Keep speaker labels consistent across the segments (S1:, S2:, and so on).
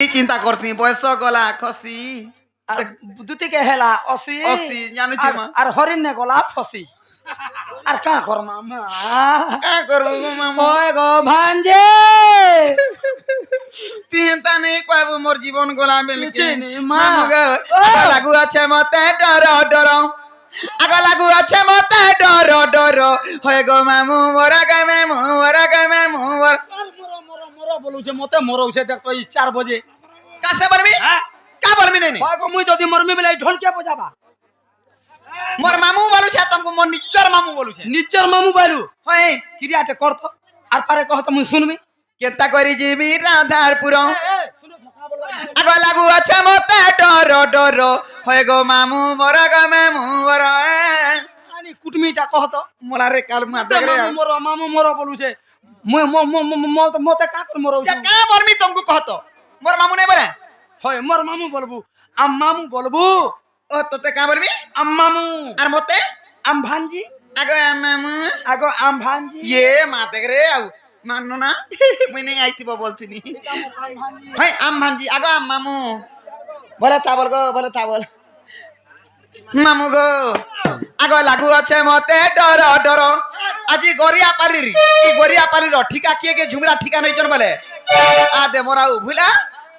S1: চিন্তা করতি বয়স গলা খসি
S2: আর দুটিকে হেলা অসি
S1: অসি জানুছি মা
S2: আর হরিণ নে গলা ফসি আর কা করমা মা
S1: কা করবো গো মামু
S2: ওই গো ভাঞ্জে
S1: চিন্তা নেই কইবো মোর জীবন গোলা বেলকে
S2: চিনি মা।
S1: মামু গো আগা লাগু আছে মতে ডর ডর আগা লাগু আছে মতে ডর ডর হয় গো মামু মোরা গে মামু মোরা গে মামু
S2: মরো মরো মরো বলুছে মতে মরৌছে দেখ তো 4 বজে
S1: কাছে বলবি
S2: হ্যাঁ
S1: কা বলবি নাই
S2: ওই গো মুই যদি মরমি বেলে ঢোলকে বজাবা
S1: মোর মামু বলুছে তুমকো মোর নিজর মামু বলুছে
S2: নিচর মামু বাইলু
S1: হয়
S2: ক্রিয়াটে করতো আর পারে কহ তো মুই শুনবি
S1: কেতা করি জিবি রাধারপুর
S2: শুনো ধোকা বলবা
S1: আগা লাগু আছে মতে ডর ডর হয় গো মামু মোরা গে মামু মোরা
S2: আনি কুটমিটা কহ তো
S1: মোলা রে কাল মা দেখ রে
S2: মামু মরো বলুছে মুই মতে কা কর মরৌছে
S1: যে কা বলমি তুমকো কহতো মোর মামু নাই বলে
S2: হয় মোর মামু বলবু আম মামু বলবু
S1: ও তোতে কা বলবি
S2: আম মামু
S1: আর মতে
S2: আম ভাঞ্জি
S1: আগো মামু
S2: আগো আম ভাঞ্জি
S1: ইয়ে মা দেখ রে আউ মাননো না মুই নাই আইতিব বলছিনি হয় আম ভাঞ্জি আগো আম মামু বলে তা বল গো বলে তা বল মামু গো আগো লাগু আছে মতে ডর ডর আজি গরিয়া পালির এই গরিয়া পালির ঠিকা কিয়ে কে ঝুমরা ঠিকা নাই জন বলে আ দে মোরাও ভুলা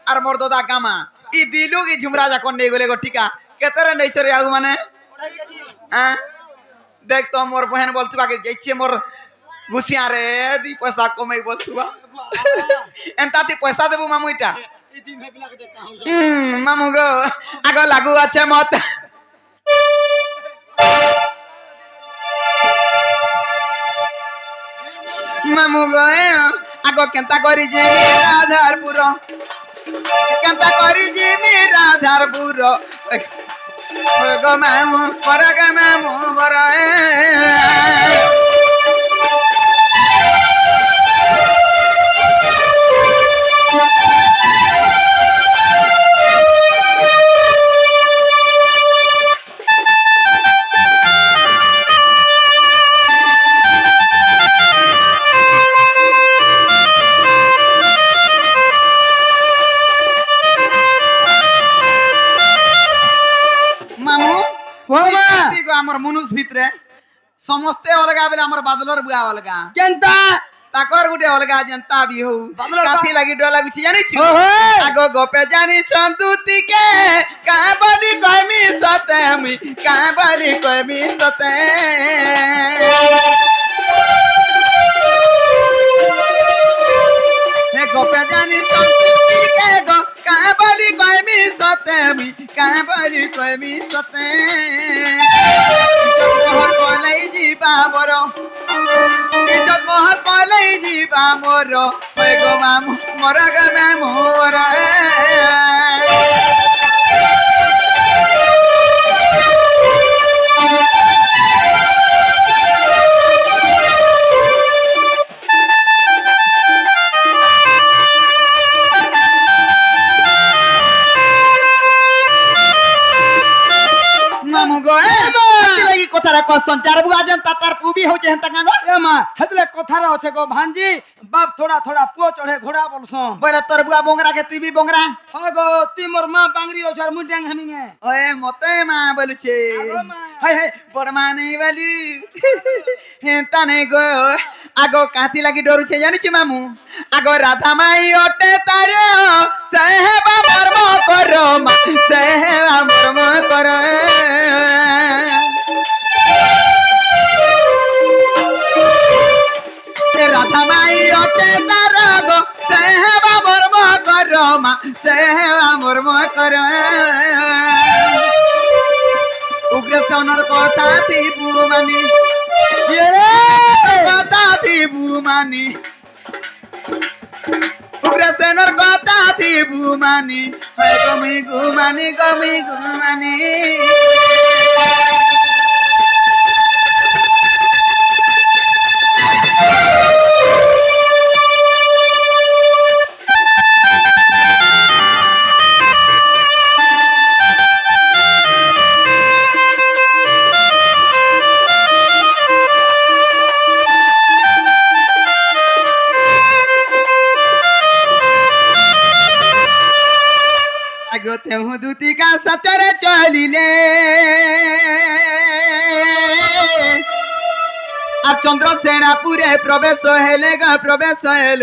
S1: আর মোর দাদা গামা ই দিলু কি ঝুমরা যা কোন নেই গলে গো ঠিকা কেতরে নেই সরে আউ মানে হ্যাঁ দেখ তো মোর বহেন বলছি বাকে যাইছে মোর গুছিয়া রে দি পয়সা কমাই বলছুবা এন্তাতি পয়সা দেবো মামু এটা মামু গো আগো লাগু আছে মতে মামু গো আগো কেনতা করি যে রাধারপুর কেনতা করি যে রাধারপুর গো মামু পরা গে মামু বরা মামু আমার মনুষ ভিতরে সমস্তে অলগা বেলে আমার বাদলর বুয়া অলগা
S2: কেনতা
S1: তাকর গুটে অলগা জেনতা বি হউ
S2: বাদলর
S1: কাথি লাগি ডর লাগুছি জানিছি
S2: ওহো
S1: আগো গোপে জানি চন্দুতিকে কা বলি কইমি সতে আমি কা বলি কইমি সতে হে গোপে জানি চন্দুতিকে গো কা বলি কইমি সতে আমি কা বলি কইমি সতে মোহর কলাই জিবা বড় ইজ্জত মোহর কলাই জিবা মোর ওই গো মামু মোরা গে মামু মোরা মামু গো লাগি কথারা কসন চার বুয়া যেন তার পুবি হচ্ছে হেনতা গাঙ্গো
S2: এ মা হেতলে কথারা আছে গো ভাঞ্জি বাপ থোড়া থোড়া পুও চড়ে ঘোড়া বলছন
S1: বলে তোর বুয়া বংরা কে তুই বি বংরা
S2: হয় গো তুই মোর মা বাংরি আছে আর মুই ড্যাং হামিঙে
S1: ওয়ে মতে মা বলছে
S2: আগো মা।
S1: হাই হাই বড় মা নেই বলি হেনতা নেই গো আগো কাতি লাগি ডরুছে জানিছি মামু আগো রাধা মাই ওটে তারে সেহেবা মর্ম কর মা সেহেবা মর্ম কর রাধা মাই ওটে তার গো সেহেবা মর্ম কর মা সেহেবা মর্ম কর উগ্রসেনর কথা থিবু মানি কথা থিবু মানি উগ্রসেনর কথা থিবু মানি হয় গমি গুমানি গমি গুমানি আগতে দুতিকা সাতরে চলিলে আর চন্দ্রসেনাপুরে প্রবেশ হেলে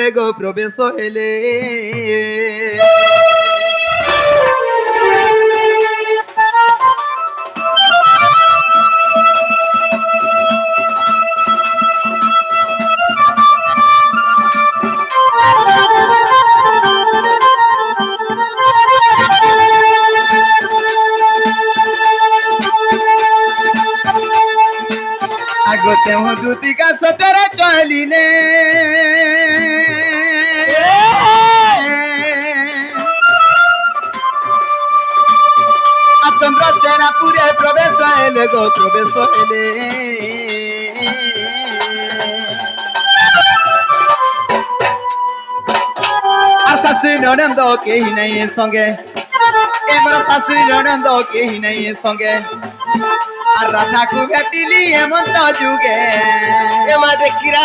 S1: গো প্রবেশ হেলে আগতে দুতিকা সতরে চলিলে আর চন্দ্রসেনাপুরে প্রবেশ হেলে গো প্রবেশ হেলে আর শাশুড়ি ননন্দ কেহি নাই এ সঙ্গে এমর শাশুড়ি ননন্দ কেহি নাই এ সঙ্গে আর রাধাকু ভেটিলি এমন্ত যুগে এমা দেখিরা